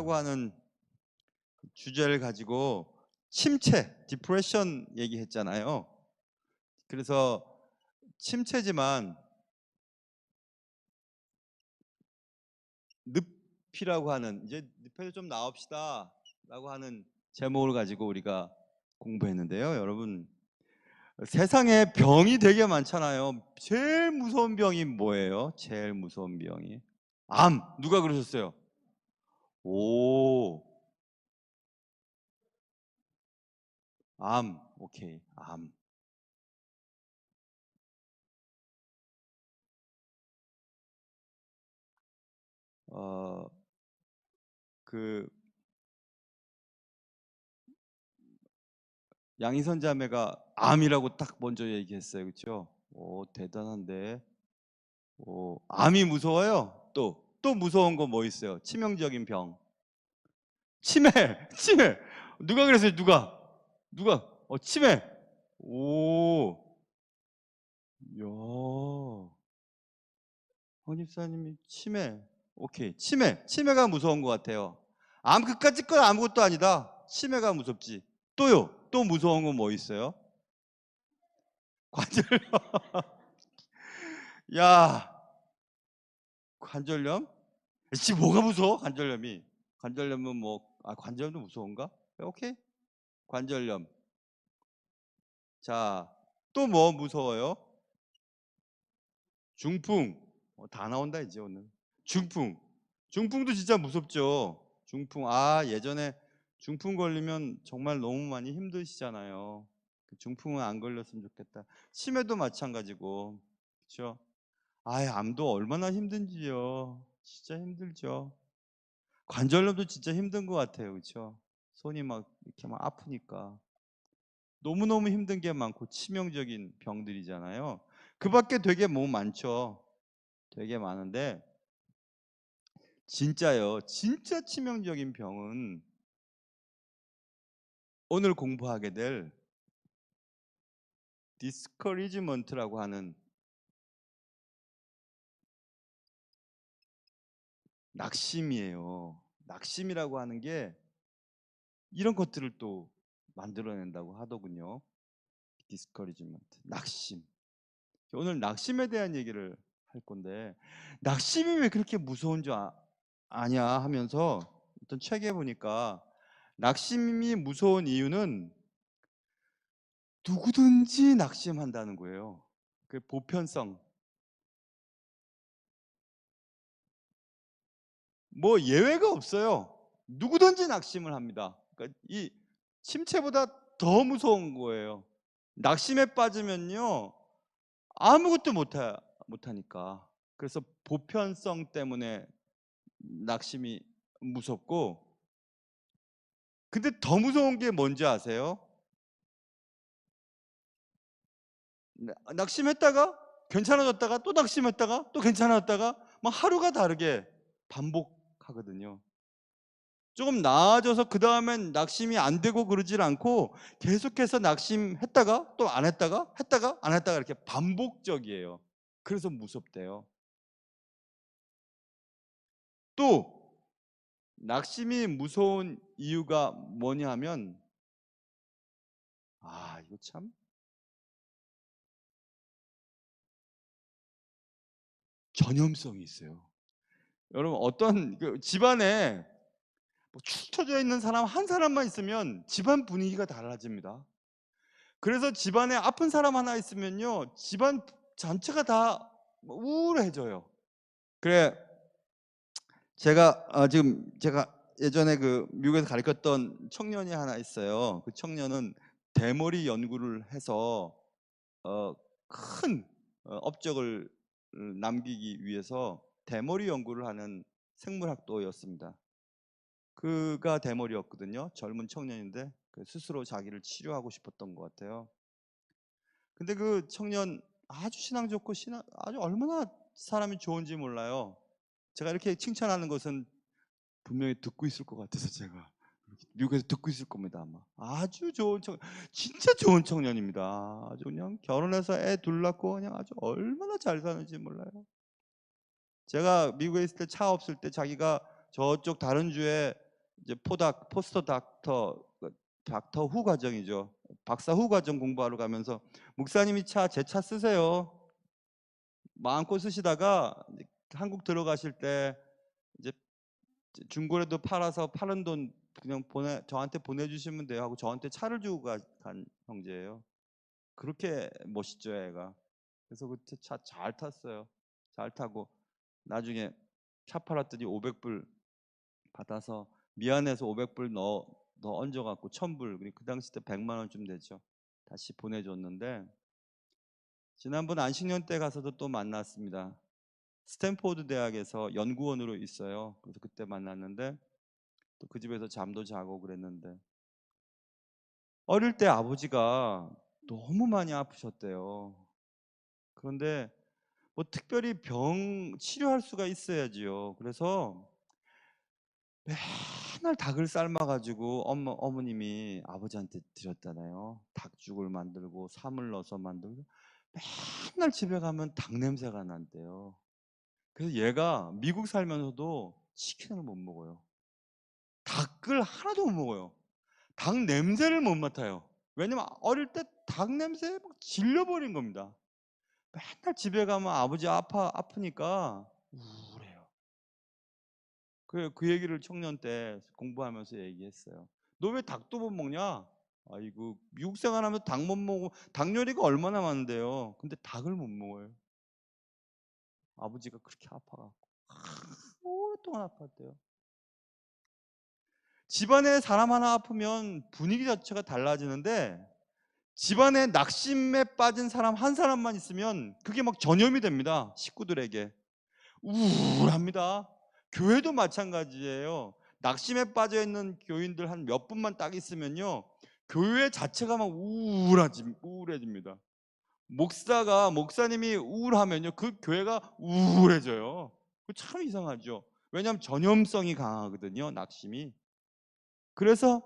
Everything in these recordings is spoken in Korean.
디프레션이라고 하는 주제를 가지고 침체, 디프레션 얘기했잖아요. 그래서 침체지만 늪이라고 하는, 이제 늪에서 좀 나옵시다라고 하는 제목을 가지고 우리가 공부했는데요. 여러분, 세상에 병이 되게 많잖아요. 제일 무서운 병이 뭐예요? 제일 무서운 병이 암. 누가 그러셨어요? 오, 암. 오케이, 암. 어, 그 양희선 자매가 암이라고 딱 먼저 얘기했어요. 그렇죠? 오, 대단한데. 오, 암이 무서워요? 또 무서운 거 뭐 있어요? 치명적인 병. 치매, 치매. 누가 그랬어요? 누가? 치매. 오, 야, 황 집사님이 치매. 오케이, 치매가 무서운 것 같아요. 암 그까짓 건 아무것도 아니다. 치매가 무섭지. 또 무서운 거 뭐 있어요? 관절. 야, 관절염? 씨, 뭐가 무서워? 관절염이. 관절염은 뭐, 관절염도 무서운가? 오케이. 관절염. 자, 또 뭐 무서워요? 중풍. 다 나온다, 이제 오늘. 중풍. 중풍도 진짜 무섭죠. 중풍. 예전에 중풍 걸리면 정말 너무 많이 힘드시잖아요. 중풍은 안 걸렸으면 좋겠다. 치매도 마찬가지고. 그렇죠? 암도 얼마나 힘든지요. 진짜 힘들죠. 관절염도 진짜 힘든 것 같아요. 그렇죠? 손이 막 이렇게 막 아프니까. 너무너무 힘든 게 많고 치명적인 병들이잖아요. 그 밖에 되게 뭐 많죠. 되게 많은데 진짜요. 진짜 치명적인 병은 오늘 공부하게 될 디스커리지먼트라고 하는 낙심이에요. 낙심이라고 하는 게 이런 것들을 또 만들어낸다고 하더군요. 디스커리지먼트, 낙심. 오늘 낙심에 대한 얘기를 할 건데 낙심이 왜 그렇게 무서운 줄 아냐 하면서 어떤 책에 보니까 낙심이 무서운 이유는 누구든지 낙심한다는 거예요. 그 보편성. 뭐 예외가 없어요. 누구든지 낙심을 합니다. 그러니까 이 침체보다 더 무서운 거예요. 낙심에 빠지면요 아무것도 못하니까. 그래서 보편성 때문에 낙심이 무섭고, 근데 더 무서운 게 뭔지 아세요? 낙심했다가 괜찮아졌다가 또 낙심했다가 또 괜찮아졌다가 막 하루가 다르게 반복하거든요. 조금 나아져서 그 다음엔 낙심이 안 되고 그러질 않고 계속해서 낙심했다가 또 안 했다가 했다가 안 했다가 이렇게 반복적이에요. 그래서 무섭대요. 또 낙심이 무서운 이유가 뭐냐 하면 이거 참 전염성이 있어요. 여러분 어떤 집안에 축 처져 있는 사람 한 사람만 있으면 집안 분위기가 달라집니다. 그래서 집안에 아픈 사람 하나 있으면요 집안 전체가 다 우울해져요. 그래, 제가 예전에 그 미국에서 가르쳤던 청년이 하나 있어요. 그 청년은 대머리 연구를 해서 큰 업적을 남기기 위해서 대머리 연구를 하는 생물학도였습니다. 그가 대머리였거든요. 젊은 청년인데 스스로 자기를 치료하고 싶었던 것 같아요. 근데 그 청년 아주 신앙 좋고 아주 얼마나 사람이 좋은지 몰라요. 제가 이렇게 칭찬하는 것은 분명히 듣고 있을 것 같아서 제가 미국에서 듣고 있을 겁니다 아마. 아주 좋은 진짜 좋은 청년입니다. 아주 그냥 결혼해서 애 둘 낳고 그냥 아주 얼마나 잘 사는지 몰라요. 제가 미국에 있을 때 차 없을 때 자기가 저쪽 다른 주에 이제 포스터 닥터 후 과정이죠. 박사 후 과정 공부하러 가면서 목사님이 제 차 쓰세요. 마음껏 쓰시다가 한국 들어가실 때 이제 중고에도 팔아서 파는 돈 그냥 저한테 보내주시면 돼요 하고 저한테 차를 주고 간 형제예요. 그렇게 멋있죠, 애가. 그래서 그 차 잘 탔어요. 잘 타고 나중에 차 팔았더니 500불 받아서 미안해서 500불 너 얹어갖고 1000불, 그 당시 때 100만 원쯤 되죠. 다시 보내줬는데 지난번 안식년 때 가서도 또 만났습니다. 스탠포드 대학에서 연구원으로 있어요. 그래서 그때 만났는데 또 그 집에서 잠도 자고 그랬는데 어릴 때 아버지가 너무 많이 아프셨대요. 그런데 뭐 특별히 병 치료할 수가 있어야지요. 그래서 맨날 닭을 삶아가지고 어머님이 아버지한테 드렸잖아요. 닭죽을 만들고 삼을 넣어서 만들고 맨날 집에 가면 닭 냄새가 난대요. 그래서 얘가 미국 살면서도 치킨을 못 먹어요. 닭을 하나도 못 먹어요. 닭 냄새를 못 맡아요. 왜냐면 어릴 때 닭 냄새에 막 질려버린 겁니다. 맨날 집에 가면 아버지 아프니까 우울해요. 그 얘기를 청년 때 공부하면서 얘기했어요. 너 왜 닭도 못 먹냐? 아이고, 미국 생활하면서 닭 못 먹고 닭 요리가 얼마나 많은데요. 근데 닭을 못 먹어요. 아버지가 그렇게 아파갖고 오랫동안 아팠대요. 집안에 사람 하나 아프면 분위기 자체가 달라지는데 집안에 낙심에 빠진 사람 한 사람만 있으면 그게 막 전염이 됩니다. 식구들에게. 우울합니다. 교회도 마찬가지예요. 낙심에 빠져 있는 교인들 한 몇 분만 딱 있으면요, 교회 자체가 막 우울해집니다. 목사님이 우울하면요, 그 교회가 우울해져요. 참 이상하죠. 왜냐하면 전염성이 강하거든요, 낙심이. 그래서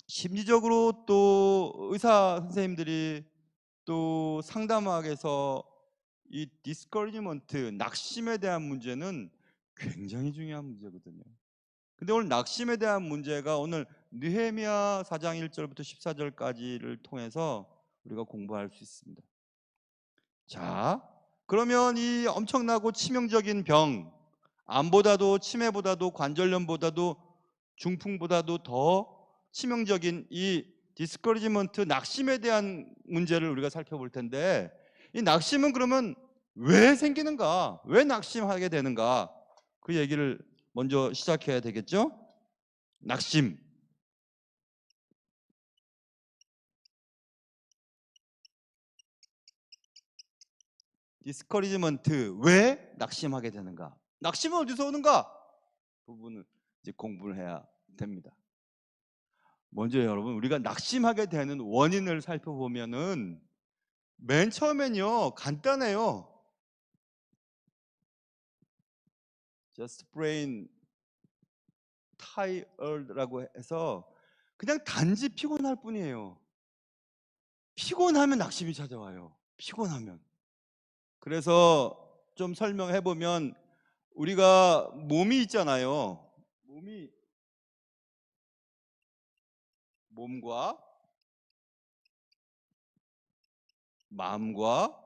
심리적으로 또 의사 선생님들이 또 상담학에서 이 디스커리지먼트, 낙심에 대한 문제는 굉장히 중요한 문제거든요. 근데 오늘 낙심에 대한 문제가 오늘 느헤미야 4장 1절부터 14절까지를 통해서 우리가 공부할 수 있습니다. 자, 그러면 이 엄청나고 치명적인 병, 암보다도 치매보다도 관절염보다도 중풍보다도 더 치명적인 이 디스커리지먼트, 낙심에 대한 문제를 우리가 살펴볼 텐데, 이 낙심은 그러면 왜 생기는가? 왜 낙심하게 되는가? 그 얘기를 먼저 시작해야 되겠죠? 낙심. 디스커리지먼트, 왜 낙심하게 되는가? 낙심은 어디서 오는가? 부분을 이제 공부를 해야 됩니다. 먼저 여러분, 우리가 낙심하게 되는 원인을 살펴보면은 맨 처음엔요, 간단해요. Just plain tired라고 해서 그냥 단지 피곤할 뿐이에요. 피곤하면 낙심이 찾아와요. 피곤하면. 그래서 좀 설명해 보면 우리가 몸이 있잖아요. 몸과 마음과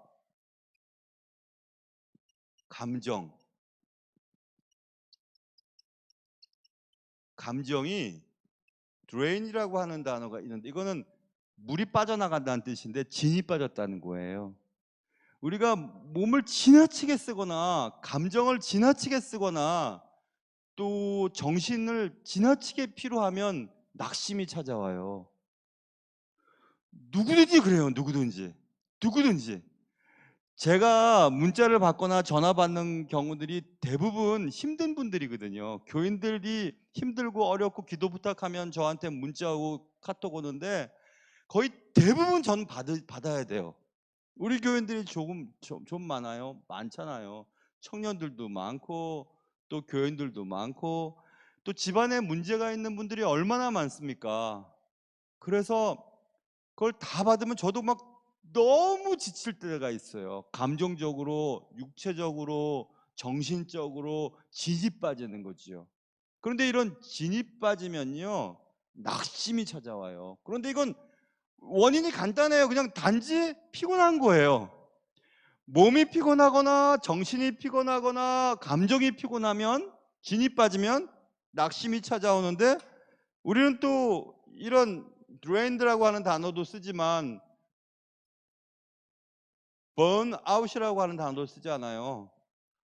감정이 drain이라고 하는 단어가 있는데 이거는 물이 빠져나간다는 뜻인데 진이 빠졌다는 거예요. 우리가 몸을 지나치게 쓰거나 감정을 지나치게 쓰거나 또 정신을 지나치게 피로하면 낙심이 찾아와요. 누구든지 그래요. 누구든지. 제가 문자를 받거나 전화 받는 경우들이 대부분 힘든 분들이거든요. 교인들이 힘들고 어렵고 기도 부탁하면 저한테 문자 오고 카톡 오는데 거의 대부분 전 받아야 돼요. 우리 교인들이 좀 많아요. 많잖아요. 청년들도 많고 또 교인들도 많고 또 집안에 문제가 있는 분들이 얼마나 많습니까? 그래서 그걸 다 받으면 저도 막 너무 지칠 때가 있어요. 감정적으로, 육체적으로, 정신적으로 지지 빠지는 거지요. 그런데 이런 진이 빠지면요, 낙심이 찾아와요. 그런데 이건 원인이 간단해요. 그냥 단지 피곤한 거예요. 몸이 피곤하거나 정신이 피곤하거나 감정이 피곤하면, 진이 빠지면 낙심이 찾아오는데, 우리는 또 이런 드레인드라고 하는 단어도 쓰지만 번아웃이라고 하는 단어도 쓰잖아요.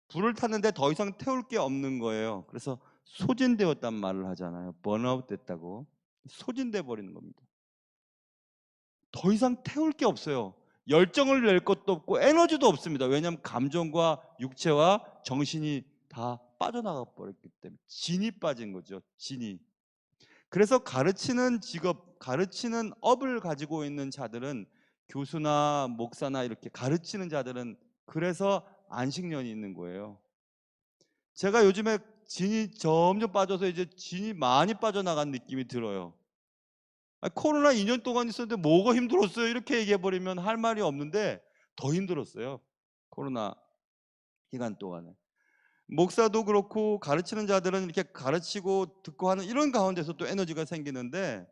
불을 탔는데 더 이상 태울 게 없는 거예요. 그래서 소진되었단 말을 하잖아요. 번아웃 됐다고. 소진돼 버리는 겁니다. 더 이상 태울 게 없어요. 열정을 낼 것도 없고 에너지도 없습니다. 왜냐하면 감정과 육체와 정신이 다 빠져나가 버렸기 때문에 진이 빠진 거죠. 진이. 그래서 가르치는 직업, 가르치는 업을 가지고 있는 자들은, 교수나 목사나 이렇게 가르치는 자들은 그래서 안식년이 있는 거예요. 제가 요즘에 진이 점점 빠져서 이제 진이 많이 빠져나간 느낌이 들어요. 코로나 2년 동안 있었는데 뭐가 힘들었어요? 이렇게 얘기해버리면 할 말이 없는데 더 힘들었어요. 코로나 기간 동안에. 목사도 그렇고 가르치는 자들은 이렇게 가르치고 듣고 하는 이런 가운데서 또 에너지가 생기는데,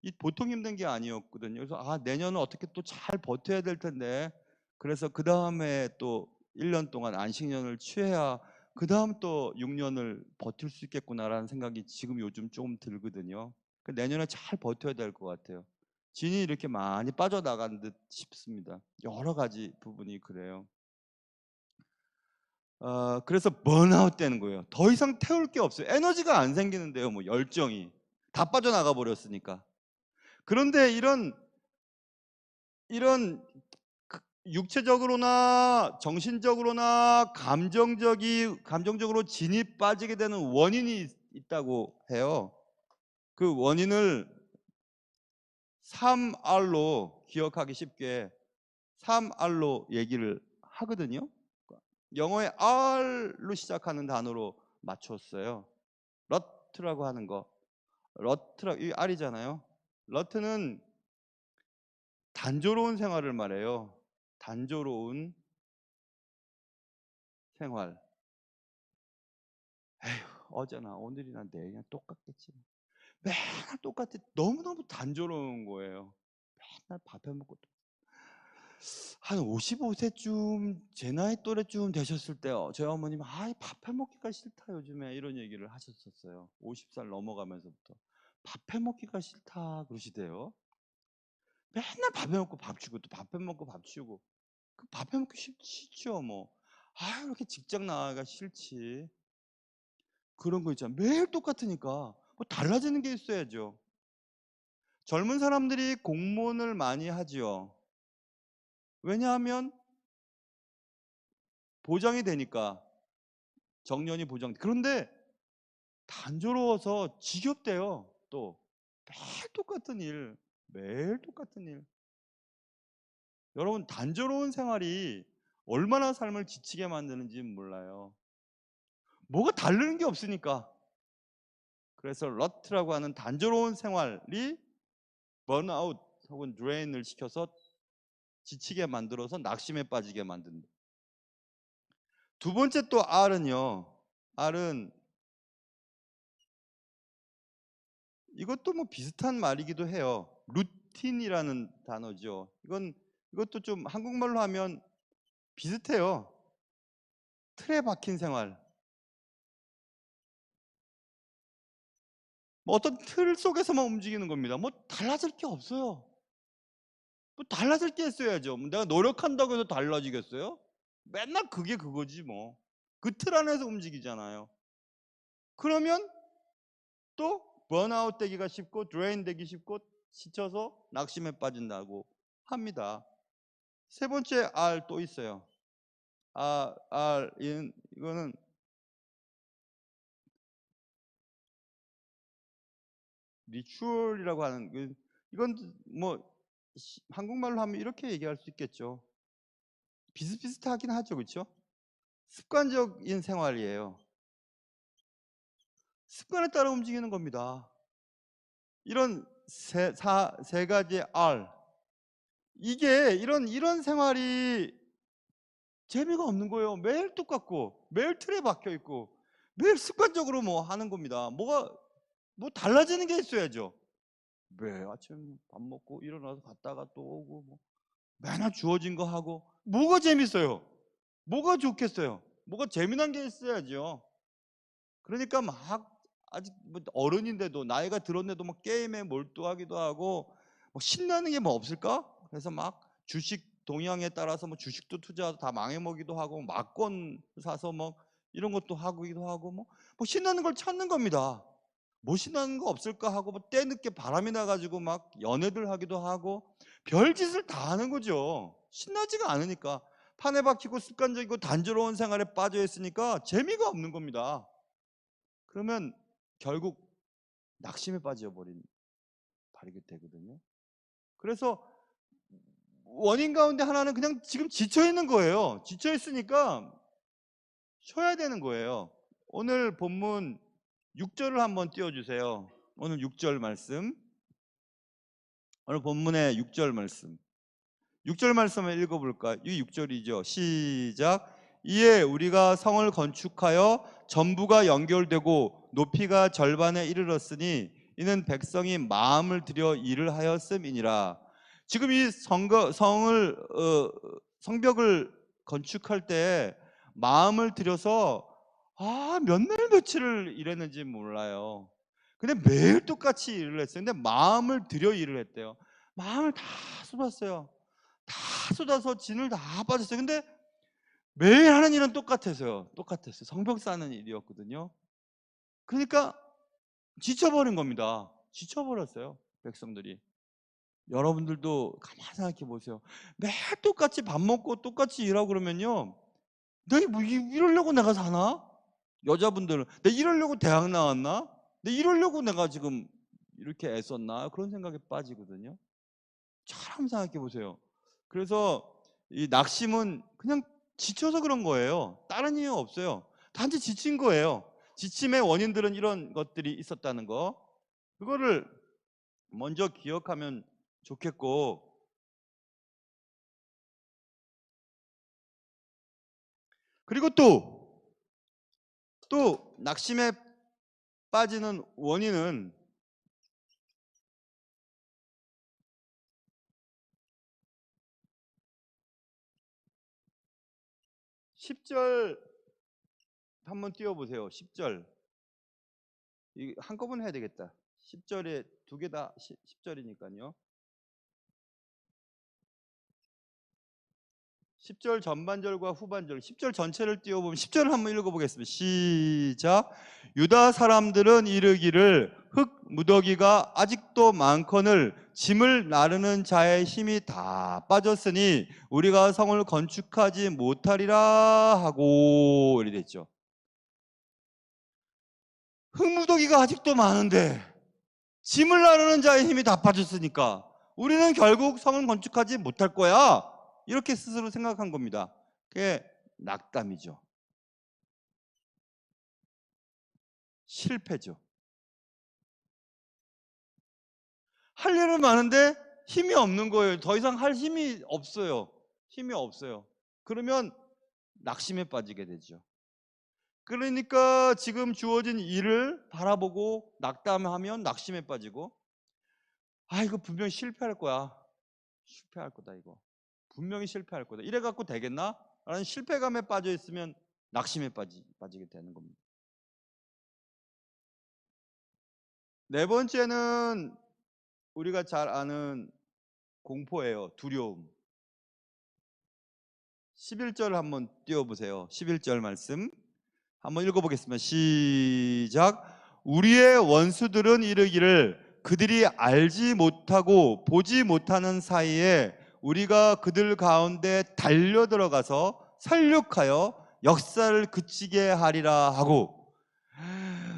이 보통 힘든 게 아니었거든요. 그래서 내년은 어떻게 또 잘 버텨야 될 텐데, 그래서 그 다음에 또 1년 동안 안식년을 취해야 그 다음 또 6년을 버틸 수 있겠구나라는 생각이 지금 요즘 조금 들거든요. 내년에 잘 버텨야 될 것 같아요. 진이 이렇게 많이 빠져나간 듯 싶습니다. 여러 가지 부분이 그래요. 그래서 번아웃 되는 거예요. 더 이상 태울 게 없어요. 에너지가 안 생기는데요. 뭐 열정이 다 빠져나가 버렸으니까. 그런데 이런 육체적으로나 정신적으로나 감정적으로 진이 빠지게 되는 원인이 있다고 해요. 그 원인을 3R로 기억하기 쉽게 3R로 얘기를 하거든요. 영어의 R로 시작하는 단어로 맞췄어요. 러트라고 하는 거. 이 R이잖아요. 러트는 단조로운 생활을 말해요. 단조로운 생활. 에휴, 어제나 오늘이나 내일이나 똑같겠지. 맨날 똑같아. 너무너무 단조로운 거예요. 맨날 밥해 먹고. 한 55세쯤 제 나이 또래쯤 되셨을 때요, 저희 어머님 밥해 먹기가 싫다 요즘에, 이런 얘기를 하셨었어요. 50살 넘어가면서부터 밥해 먹기가 싫다 그러시대요. 맨날 밥해 먹고 밥 치우고 또 밥해 먹고 밥 치우고. 그 밥해 먹기 싫죠 뭐. 이렇게 직장 나가기가 싫지. 그런 거 있잖아. 매일 똑같으니까 뭐 달라지는 게 있어야죠. 젊은 사람들이 공무원을 많이 하지요. 왜냐하면 보장이 되니까. 정년이 보장. 그런데 단조로워서 지겹대요. 또 매일 똑같은 일, 매일 똑같은 일. 여러분, 단조로운 생활이 얼마나 삶을 지치게 만드는지 몰라요. 뭐가 다르는 게 없으니까. 그래서 러트라고 하는 단조로운 생활이 번아웃 혹은 드레인을 시켜서 지치게 만들어서 낙심에 빠지게 만든다. 두 번째 또 R은요. R은 이것도 뭐 비슷한 말이기도 해요. 루틴이라는 단어죠. 이것도 좀 한국말로 하면 비슷해요. 틀에 박힌 생활. 뭐 어떤 틀 속에서만 움직이는 겁니다. 뭐 달라질 게 없어요. 뭐 달라질 게 있어야죠. 내가 노력한다고 해서 달라지겠어요? 맨날 그게 그거지 뭐. 그 틀 안에서 움직이잖아요. 그러면 또 번아웃 되기가 쉽고 드레인 되기 쉽고 지쳐서 낙심에 빠진다고 합니다. 세 번째 R 또 있어요. 이거는 리추얼이라고 하는, 이건 뭐 한국말로 하면 이렇게 얘기할 수 있겠죠. 비슷비슷하긴 하죠, 그렇죠? 습관적인 생활이에요. 습관에 따라 움직이는 겁니다. 이런 세 가지 R, 이런 생활이 재미가 없는 거예요. 매일 똑같고 매일 틀에 박혀 있고 매일 습관적으로 뭐 하는 겁니다. 뭐 달라지는 게 있어야죠. 매일 아침 밥 먹고 일어나서 갔다가 또 오고 뭐 맨날 주어진 거 하고 뭐가 재밌어요? 뭐가 좋겠어요? 뭐가 재미난 게 있어야죠. 그러니까 막 아직 뭐 어른인데도 나이가 들었는데도 막 게임에 몰두하기도 하고 뭐 신나는 게 뭐 없을까? 그래서 막 주식 동향에 따라서 뭐 주식도 투자해서 다 망해먹기도 하고 막권 사서 뭐 이런 것도 하기도 하고 뭐 신나는 걸 찾는 겁니다. 뭐 신나는 거 없을까 하고 뭐 때늦게 바람이 나가지고 막 연애들 하기도 하고 별짓을 다 하는 거죠. 신나지가 않으니까 판에 박히고 습관적이고 단조로운 생활에 빠져 있으니까 재미가 없는 겁니다. 그러면 결국 낙심에 빠져버린 바르게 되거든요. 그래서 원인 가운데 하나는 그냥 지금 지쳐 있는 거예요. 지쳐 있으니까 쉬어야 되는 거예요. 오늘 본문 6절을 한번 띄워주세요. 오늘 6절 말씀. 오늘 본문의 6절 말씀. 6절 말씀을 읽어볼까요? 이 6절이죠. 시작. 이에 우리가 성을 건축하여 전부가 연결되고 높이가 절반에 이르렀으니 이는 백성이 마음을 들여 일을 하였음이니라. 지금 이 성벽을 건축할 때 마음을 들여서 몇 날 며칠을 일했는지 몰라요. 근데 매일 똑같이 일을 했어요. 근데 마음을 들여 일을 했대요. 마음을 다 쏟았어요. 다 쏟아서 진을 다 빠졌어요. 근데 매일 하는 일은 똑같았어요. 똑같았어요. 성벽 쌓는 일이었거든요. 그러니까 지쳐버린 겁니다. 지쳐버렸어요. 백성들이. 여러분들도 가만히 생각해 보세요. 매일 똑같이 밥 먹고 똑같이 일하고 그러면요. 내가 뭐 이러려고 내가 사나? 여자분들은 내가 이러려고 대학 나왔나? 내가 이러려고 내가 지금 이렇게 애썼나? 그런 생각에 빠지거든요. 잘 생각해 보세요. 그래서 이 낙심은 그냥 지쳐서 그런 거예요. 다른 이유 없어요. 단지 지친 거예요. 지침의 원인들은 이런 것들이 있었다는 거. 그거를 먼저 기억하면 좋겠고, 그리고 또 낙심에 빠지는 원인은 10절 한번 띄워보세요. 10절. 한꺼번에 해야 되겠다. 10절에 두 개 다 10절이니까요. 10절 전반절과 후반절, 10절 전체를 띄워보면 10절을 한번 읽어보겠습니다. 시작. 유다 사람들은 이르기를 흙 무더기가 아직도 많거늘 짐을 나르는 자의 힘이 다 빠졌으니 우리가 성을 건축하지 못하리라 하고 이렇게 됐죠. 흙 무더기가 아직도 많은데 짐을 나르는 자의 힘이 다 빠졌으니까 우리는 결국 성을 건축하지 못할 거야. 이렇게 스스로 생각한 겁니다. 그게 낙담이죠. 실패죠. 할 일은 많은데 힘이 없는 거예요. 더 이상 할 힘이 없어요. 힘이 없어요. 그러면 낙심에 빠지게 되죠. 그러니까 지금 주어진 일을 바라보고 낙담하면 낙심에 빠지고, 이거 분명히 실패할 거야. 실패할 거다 이거. 분명히 실패할 거다. 이래 갖고 되겠나? 라는 실패감에 빠져 있으면 낙심에 빠지게 되는 겁니다. 네 번째는 우리가 잘 아는 공포예요. 두려움. 11절 한번 띄워보세요. 11절 말씀 한번 읽어보겠습니다. 시작. 우리의 원수들은 이르기를 그들이 알지 못하고 보지 못하는 사이에 우리가 그들 가운데 달려들어가서 살육하여 역사를 그치게 하리라 하고,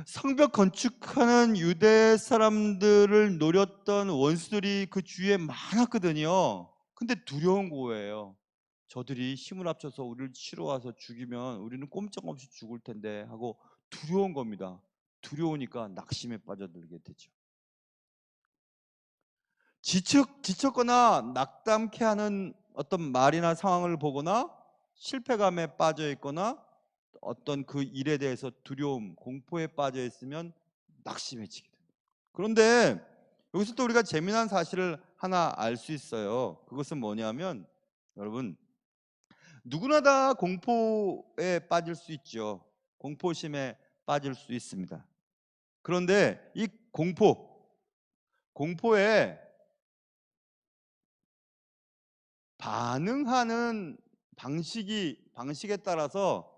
성벽 건축하는 유대 사람들을 노렸던 원수들이 그 주위에 많았거든요. 근데 두려운 거예요. 저들이 힘을 합쳐서 우리를 치러 와서 죽이면 우리는 꼼짝없이 죽을 텐데 하고 두려운 겁니다. 두려우니까 낙심에 빠져들게 되죠. 지쳤거나 낙담케 하는 어떤 말이나 상황을 보거나 실패감에 빠져 있거나 어떤 그 일에 대해서 두려움, 공포에 빠져 있으면 낙심해지게 됩니다. 그런데 여기서 또 우리가 재미난 사실을 하나 알 수 있어요. 그것은 뭐냐면 여러분, 누구나 다 공포에 빠질 수 있죠. 공포심에 빠질 수 있습니다. 그런데 이 공포에 반응하는 방식에 따라서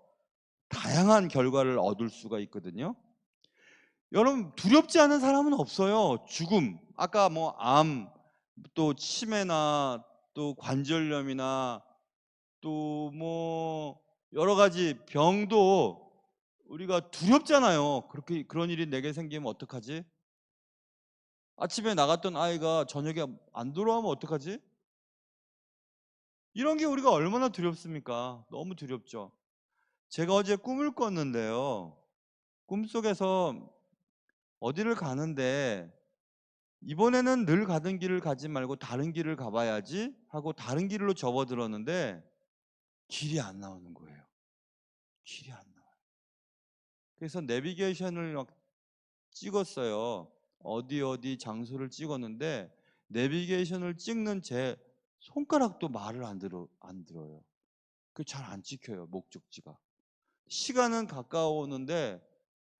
다양한 결과를 얻을 수가 있거든요. 여러분, 두렵지 않은 사람은 없어요. 죽음, 아까 뭐 암, 또 치매나 또 관절염이나 또 뭐 여러 가지 병도 우리가 두렵잖아요. 그렇게 그런 일이 내게 생기면 어떡하지? 아침에 나갔던 아이가 저녁에 안 돌아오면 어떡하지? 이런 게 우리가 얼마나 두렵습니까? 너무 두렵죠. 제가 어제 꿈을 꿨는데요. 꿈속에서 어디를 가는데 이번에는 늘 가던 길을 가지 말고 다른 길을 가봐야지 하고 다른 길로 접어들었는데 길이 안 나오는 거예요. 길이 안 나와요. 그래서 내비게이션을 막 찍었어요. 어디 장소를 찍었는데 내비게이션을 찍는 제 손가락도 말을 안 들어요. 그 잘 안 찍혀요, 목적지가. 시간은 가까워오는데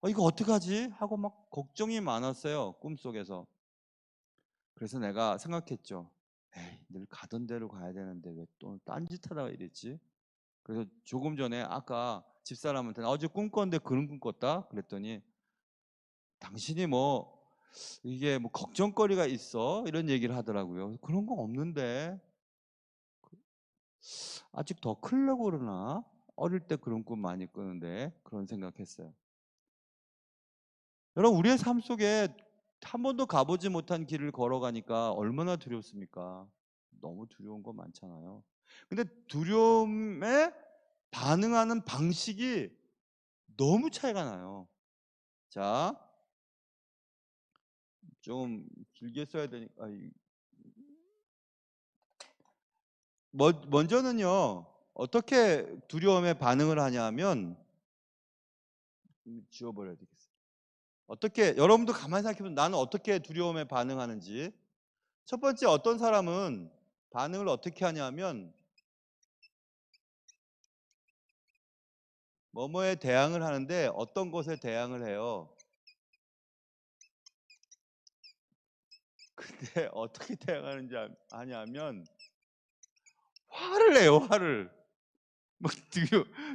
이거 어떡하지? 하고 막 걱정이 많았어요, 꿈속에서. 그래서 내가 생각했죠. 에이, 늘 가던 대로 가야 되는데 왜 또 딴짓하다가 이랬지? 그래서 조금 전에 아까 집사람한테 나 어제 꿈 꿨는데 그런 꿈 꿨다? 그랬더니 당신이 뭐 이게 뭐 걱정거리가 있어? 이런 얘기를 하더라고요. 그런 거 없는데 아직 더 크려고 그러나? 어릴 때 그런 꿈 많이 꾸는데 그런 생각했어요. 여러분, 우리의 삶 속에 한 번도 가보지 못한 길을 걸어가니까 얼마나 두렵습니까? 너무 두려운 거 많잖아요. 근데 두려움에 반응하는 방식이 너무 차이가 나요. 자, 좀 길게 써야 되니까. 먼저는요, 어떻게 두려움에 반응을 하냐면, 지워버려야 되겠어요. 어떻게, 여러분도 가만히 생각해보면 나는 어떻게 두려움에 반응하는지. 첫 번째, 어떤 사람은 반응을 어떻게 하냐면, 뭐뭐에 대항을 하는데 어떤 것에 대항을 해요. 근데 어떻게 대항하는지 아냐면 화를 내요, 화를. 막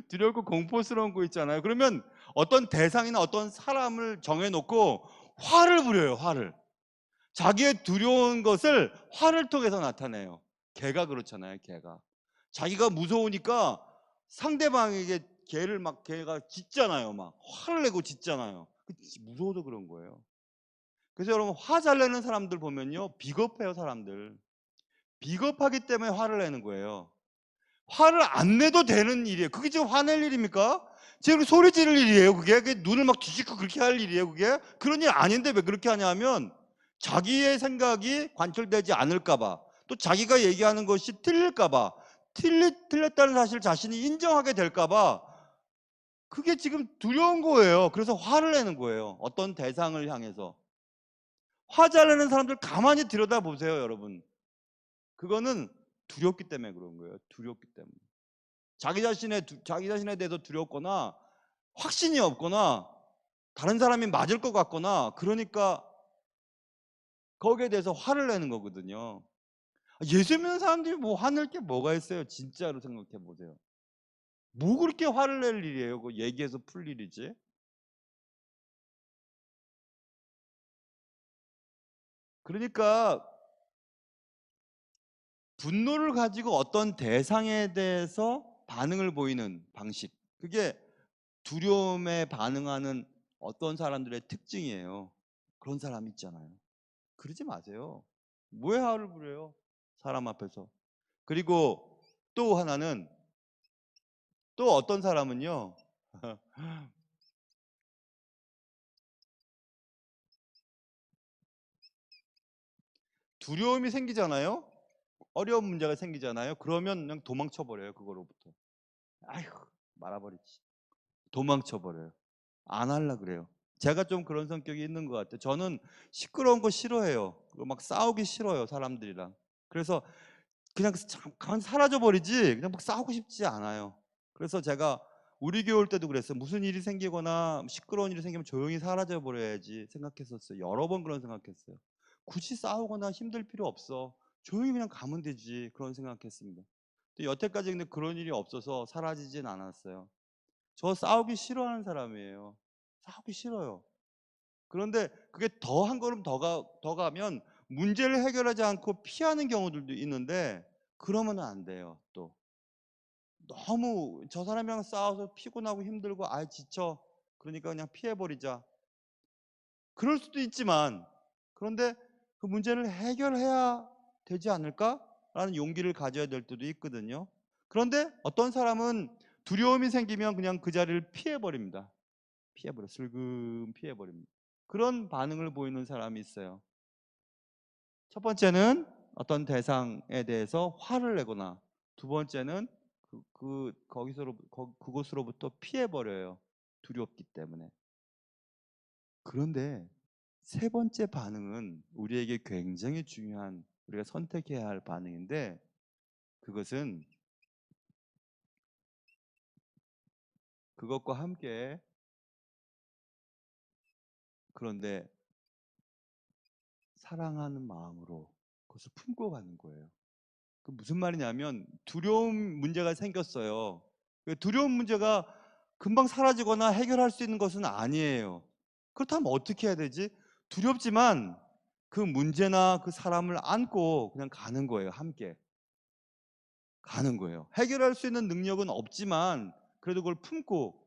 두렵고 공포스러운 거 있잖아요. 그러면 어떤 대상이나 어떤 사람을 정해놓고 화를 부려요, 화를. 자기의 두려운 것을 화를 통해서 나타내요. 개가 그렇잖아요, 개가. 자기가 무서우니까 상대방에게 걔가 짖잖아요. 막 화를 내고 짖잖아요. 무서워서 그런 거예요. 그래서 여러분, 화 잘 내는 사람들 보면요, 비겁해요, 사람들. 비겁하기 때문에 화를 내는 거예요. 화를 안 내도 되는 일이에요. 그게 지금 화낼 일입니까? 지금 소리 지를 일이에요. 그게 눈을 막 뒤집고 그렇게 할 일이에요. 그게 그런 일 아닌데 왜 그렇게 하냐면 자기의 생각이 관철되지 않을까봐, 또 자기가 얘기하는 것이 틀릴까봐, 틀렸다는 사실 자신이 인정하게 될까봐, 그게 지금 두려운 거예요. 그래서 화를 내는 거예요. 어떤 대상을 향해서. 화 잘 내는 사람들 가만히 들여다보세요, 여러분. 그거는 두렵기 때문에 그런 거예요. 두렵기 때문에. 자기 자신에 대해서 두렵거나 확신이 없거나 다른 사람이 맞을 것 같거나 그러니까 거기에 대해서 화를 내는 거거든요. 예수 믿는 사람들이 뭐 화낼 게 뭐가 있어요? 진짜로 생각해 보세요. 뭐 그렇게 화를 낼 일이에요? 그 얘기해서 풀 일이지. 그러니까 분노를 가지고 어떤 대상에 대해서 반응을 보이는 방식, 그게 두려움에 반응하는 어떤 사람들의 특징이에요. 그런 사람 있잖아요. 그러지 마세요. 왜 화를 부려요? 사람 앞에서. 그리고 또 하나는, 또 어떤 사람은요, 두려움이 생기잖아요. 어려운 문제가 생기잖아요. 그러면 그냥 도망쳐 버려요, 그거로부터. 아휴, 말아버리지. 도망쳐 버려요. 안 하려 그래요. 제가 좀 그런 성격이 있는 것 같아요. 저는 시끄러운 거 싫어해요. 막 싸우기 싫어요, 사람들이랑. 그래서 그냥 잠깐 사라져 버리지 그냥 막 싸우고 싶지 않아요. 그래서 제가 우리 교회 올 때도 그랬어요. 무슨 일이 생기거나 시끄러운 일이 생기면 조용히 사라져 버려야지 생각했었어요. 여러 번 그런 생각했어요. 굳이 싸우거나 힘들 필요 없어. 조용히 그냥 가면 되지. 그런 생각했습니다. 근데 여태까지 근데 그런 일이 없어서 사라지진 않았어요. 저 싸우기 싫어하는 사람이에요. 싸우기 싫어요. 그런데 그게 더 한 걸음 더 가면 문제를 해결하지 않고 피하는 경우들도 있는데 그러면 안 돼요. 또 너무 저 사람이랑 싸워서 피곤하고 힘들고 지쳐. 그러니까 그냥 피해버리자. 그럴 수도 있지만 그런데 그 문제를 해결해야 되지 않을까라는 용기를 가져야 될 때도 있거든요. 그런데 어떤 사람은 두려움이 생기면 그냥 그 자리를 피해버립니다. 슬금 피해버립니다. 그런 반응을 보이는 사람이 있어요. 첫 번째는 어떤 대상에 대해서 화를 내거나, 두 번째는 그곳으로부터 피해버려요. 두렵기 때문에. 그런데 세 번째 반응은 우리에게 굉장히 중요한, 우리가 선택해야 할 반응인데, 그것은 그것과 함께, 그런데 사랑하는 마음으로 그것을 품고 가는 거예요. 그 무슨 말이냐면 두려움 문제가 생겼어요. 그 두려움 문제가 금방 사라지거나 해결할 수 있는 것은 아니에요. 그렇다면 어떻게 해야 되지? 두렵지만 그 문제나 그 사람을 안고 그냥 가는 거예요. 함께 가는 거예요. 해결할 수 있는 능력은 없지만 그래도 그걸 품고,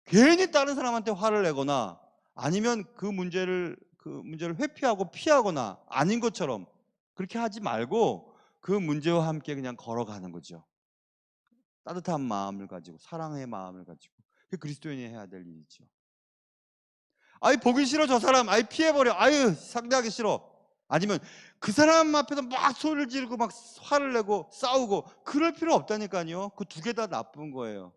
괜히 다른 사람한테 화를 내거나 아니면 그 문제를 회피하고 피하거나 아닌 것처럼 그렇게 하지 말고 그 문제와 함께 그냥 걸어가는 거죠. 따뜻한 마음을 가지고, 사랑의 마음을 가지고. 그게 그리스도인이 해야 될 일이죠. 보기 싫어 저 사람, 피해버려, 상대하기 싫어. 아니면 그 사람 앞에서 막 소리를 지르고 막 화를 내고 싸우고 그럴 필요 없다니까요. 그 두 개 다 나쁜 거예요.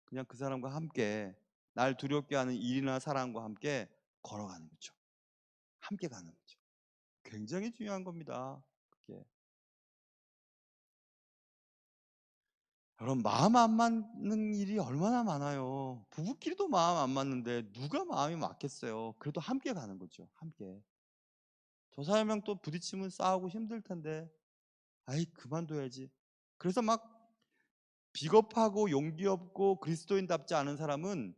그냥 그 사람과 함께, 날 두렵게 하는 일이나 사람과 함께 걸어가는 거죠. 함께 가는 거죠. 굉장히 중요한 겁니다. 그게. 여러분, 마음 안 맞는 일이 얼마나 많아요. 부부끼리도 마음 안 맞는데 누가 마음이 맞겠어요. 그래도 함께 가는 거죠. 함께. 저 사람이랑 또 부딪히면 싸우고 힘들 텐데 그만둬야지. 그래서 막 비겁하고 용기 없고 그리스도인답지 않은 사람은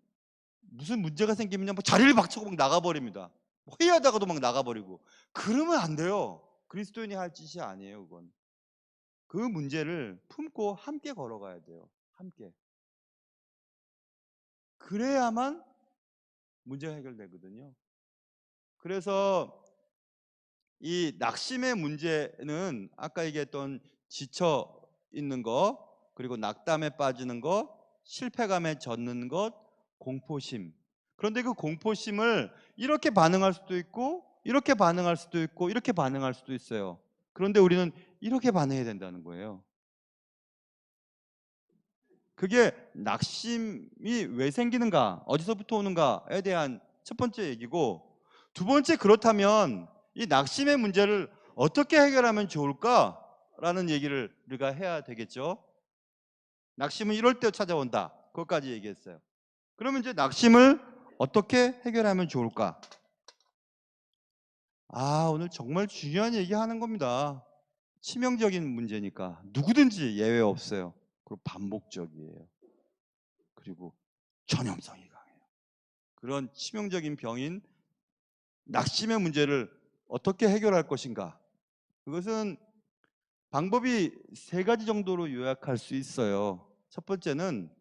무슨 문제가 생기면 막 자리를 박차고 막 나가버립니다. 회의하다가도 막 나가버리고. 그러면 안 돼요. 그리스도인이 할 짓이 아니에요. 그건. 그 문제를 품고 함께 걸어가야 돼요. 함께. 그래야만 문제가 해결되거든요. 그래서 이 낙심의 문제는 아까 얘기했던 지쳐 있는 거, 그리고 낙담에 빠지는 것, 실패감에 젖는 것, 공포심. 그런데 그 공포심을 이렇게 반응할 수도 있고 이렇게 반응할 수도 있고 이렇게 반응할 수도 있어요. 그런데 우리는 이렇게 반응해야 된다는 거예요. 그게 낙심이 왜 생기는가, 어디서부터 오는가에 대한 첫 번째 얘기고, 두 번째, 그렇다면 이 낙심의 문제를 어떻게 해결하면 좋을까라는 얘기를 우리가 해야 되겠죠. 낙심은 이럴 때 찾아온다. 그것까지 얘기했어요. 그러면 이제 낙심을 어떻게 해결하면 좋을까? 오늘 정말 중요한 얘기 하는 겁니다. 치명적인 문제니까 누구든지 예외 없어요. 그리고 반복적이에요. 그리고 전염성이 강해요. 그런 치명적인 병인 낙심의 문제를 어떻게 해결할 것인가? 그것은 방법이 세 가지 정도로 요약할 수 있어요. 첫 번째는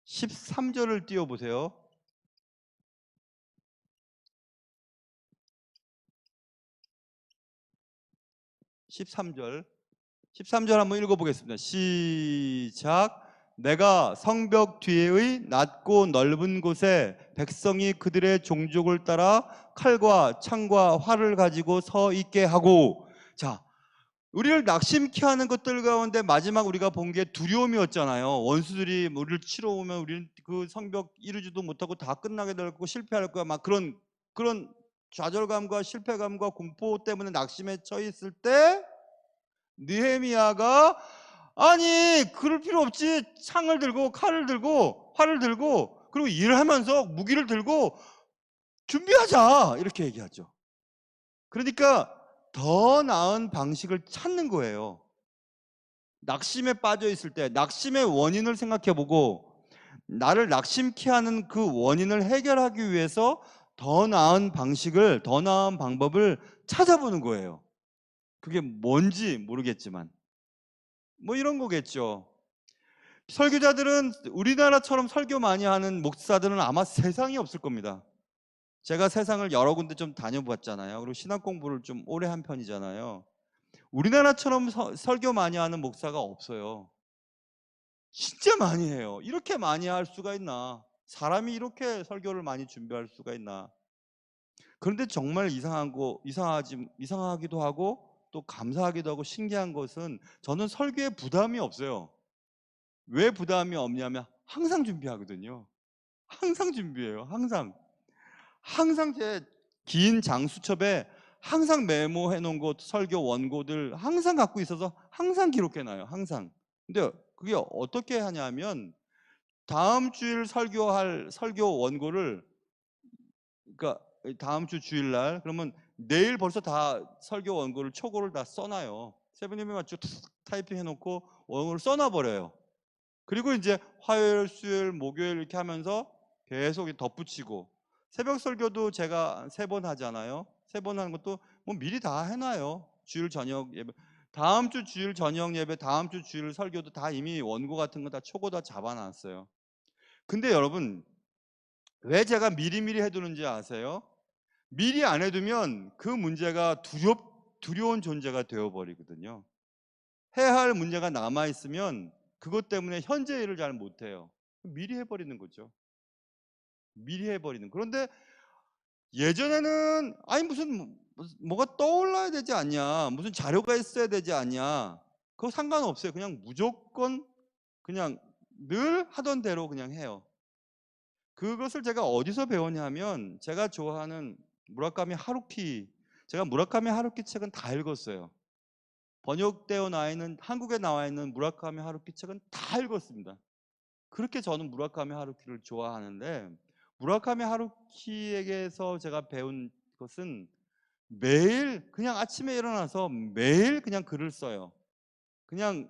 13절을 띄워보세요. 13절. 13절 한번 읽어보겠습니다. 시작. 내가 성벽 뒤의 낮고 넓은 곳에 백성이 그들의 종족을 따라 칼과 창과 활을 가지고 서 있게 하고. 자, 우리를 낙심케 하는 것들 가운데 마지막 우리가 본 게 두려움이었잖아요. 원수들이 우리를 치러 오면 우리는 그 성벽 이루지도 못하고 다 끝나게 될 거고 실패할 거야. 막 그런 좌절감과 실패감과 공포 때문에 낙심에 처해 있을 때 느헤미야가 아니 그럴 필요 없지. 창을 들고 칼을 들고 활을 들고 그리고 일을 하면서 무기를 들고 준비하자 이렇게 얘기하죠. 그러니까 더 나은 방식을 찾는 거예요. 낙심에 빠져 있을 때 낙심의 원인을 생각해 보고 나를 낙심케 하는 그 원인을 해결하기 위해서 더 나은 방식을, 더 나은 방법을 찾아보는 거예요. 그게 뭔지 모르겠지만 뭐 이런 거겠죠. 설교자들은 우리나라처럼 설교 많이 하는 목사들은 아마 세상에 없을 겁니다. 제가 세상을 여러 군데 좀 다녀봤잖아요. 그리고 신학 공부를 좀 오래 한 편이잖아요. 우리나라처럼 설교 많이 하는 목사가 없어요. 진짜 많이 해요. 이렇게 많이 할 수가 있나? 사람이 이렇게 설교를 많이 준비할 수가 있나? 그런데 정말 이상하기도 하고 또 감사하기도 하고 신기한 것은 저는 설교에 부담이 없어요. 왜 부담이 없냐면 항상 준비하거든요. 항상 준비해요. 항상. 항상 제 긴 장수첩에 항상 메모해 놓은 것 설교 원고들 항상 갖고 있어서 항상 기록해 놔요. 항상. 근데 그게 어떻게 하냐면 다음 주일 설교할 설교 원고를 그러니까 다음 주 주일날 그러면 내일 벌써 다 설교 원고를 초고를 다 써놔요. 세븐님이 맞죠? 타이핑 해놓고 원고를 써놔버려요. 그리고 이제 화요일, 수요일, 목요일 이렇게 하면서 계속 덧붙이고 새벽 설교도 제가 3번 하잖아요. 3번 하는 것도 뭐 미리 다 해놔요. 주일 저녁 예배, 다음 주 주일 저녁 예배, 다음 주 주일 설교도 다 이미 원고 같은 거 다 초고 다 잡아놨어요. 근데 여러분 왜 제가 미리미리 해두는지 아세요? 미리 안 해두면 그 문제가 두려운 존재가 되어버리거든요. 해야 할 문제가 남아있으면 그것 때문에 현재 일을 잘 못해요. 미리 해버리는 거죠. 미리 해버리는. 그런데 예전에는 아니 무슨 뭐가 떠올라야 되지 않냐, 무슨 자료가 있어야 되지 않냐, 그거 상관없어요. 그냥 무조건 그냥 늘 하던 대로 그냥 해요. 그것을 제가 어디서 배웠냐면 제가 좋아하는 무라카미 하루키, 제가 무라카미 하루키 책은 다 읽었어요. 번역되어 나와 있는 한국에 나와 있는 무라카미 하루키 책은 다 읽었습니다. 그렇게 저는 무라카미 하루키를 좋아하는데 무라카미 하루키에게서 제가 배운 것은 매일 그냥 아침에 일어나서 매일 그냥 글을 써요. 그냥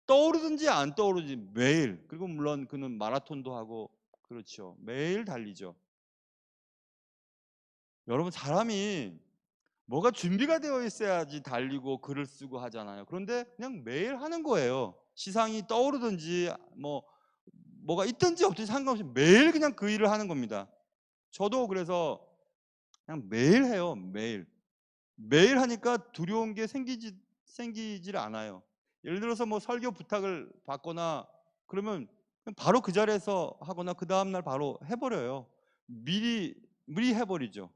떠오르든지 안 떠오르든지 매일. 그리고 물론 그는 마라톤도 하고 그렇죠. 매일 달리죠. 여러분 사람이 뭐가 준비가 되어 있어야지 달리고 글을 쓰고 하잖아요. 그런데 그냥 매일 하는 거예요. 시상이 떠오르든지 뭐가 있든지 없든지 상관없이 매일 그냥 그 일을 하는 겁니다. 저도 그래서 그냥 매일 해요. 매일. 매일 하니까 두려운 게 생기질 않아요. 예를 들어서 뭐 설교 부탁을 받거나 그러면 그냥 바로 그 자리에서 하거나 그 다음날 바로 해버려요. 미리 해버리죠.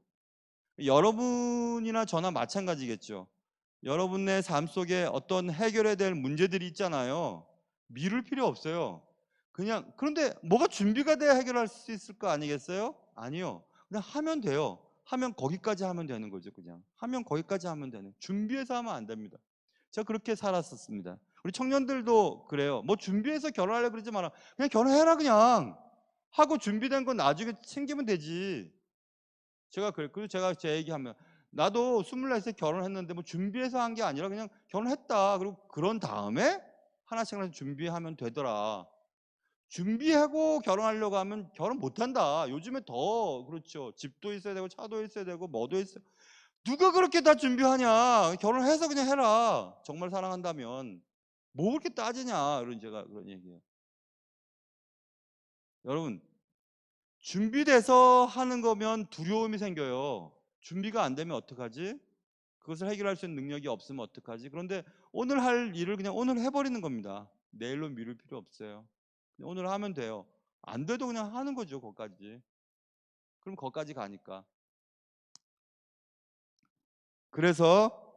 여러분이나 저나 마찬가지겠죠. 여러분의 삶 속에 어떤 해결해야 될 문제들이 있잖아요. 미룰 필요 없어요. 그냥 그런데 뭐가 준비가 돼야 해결할 수 있을 거 아니겠어요? 아니요. 그냥 하면 돼요. 하면 거기까지 하면 되는 거죠. 그냥 하면 거기까지 하면 되는. 준비해서 하면 안 됩니다. 제가 그렇게 살았었습니다. 우리 청년들도 그래요. 뭐 준비해서 결혼하려고 그러지 마라. 그냥 결혼해라 그냥. 하고 준비된 건 나중에 챙기면 되지. 그리고 제가 제 얘기하면 나도 24세 결혼했는데 뭐 준비해서 한 게 아니라 그냥 결혼했다. 그리고 그런 다음에 하나씩 하나씩 준비하면 되더라. 준비하고 결혼하려고 하면 결혼 못 한다. 요즘에 더 그렇죠. 집도 있어야 되고 차도 있어야 되고 뭐도 있어야. 누가 그렇게 다 준비하냐? 결혼해서 그냥 해라. 정말 사랑한다면. 뭐 그렇게 따지냐? 그런 제가 그런 얘기예요. 여러분 준비돼서 하는 거면 두려움이 생겨요. 준비가 안 되면 어떡하지? 그것을 해결할 수 있는 능력이 없으면 어떡하지? 그런데 오늘 할 일을 그냥 오늘 해버리는 겁니다. 내일로 미룰 필요 없어요. 그냥 오늘 하면 돼요. 안 돼도 그냥 하는 거죠, 거기까지. 그럼 거기까지 가니까. 그래서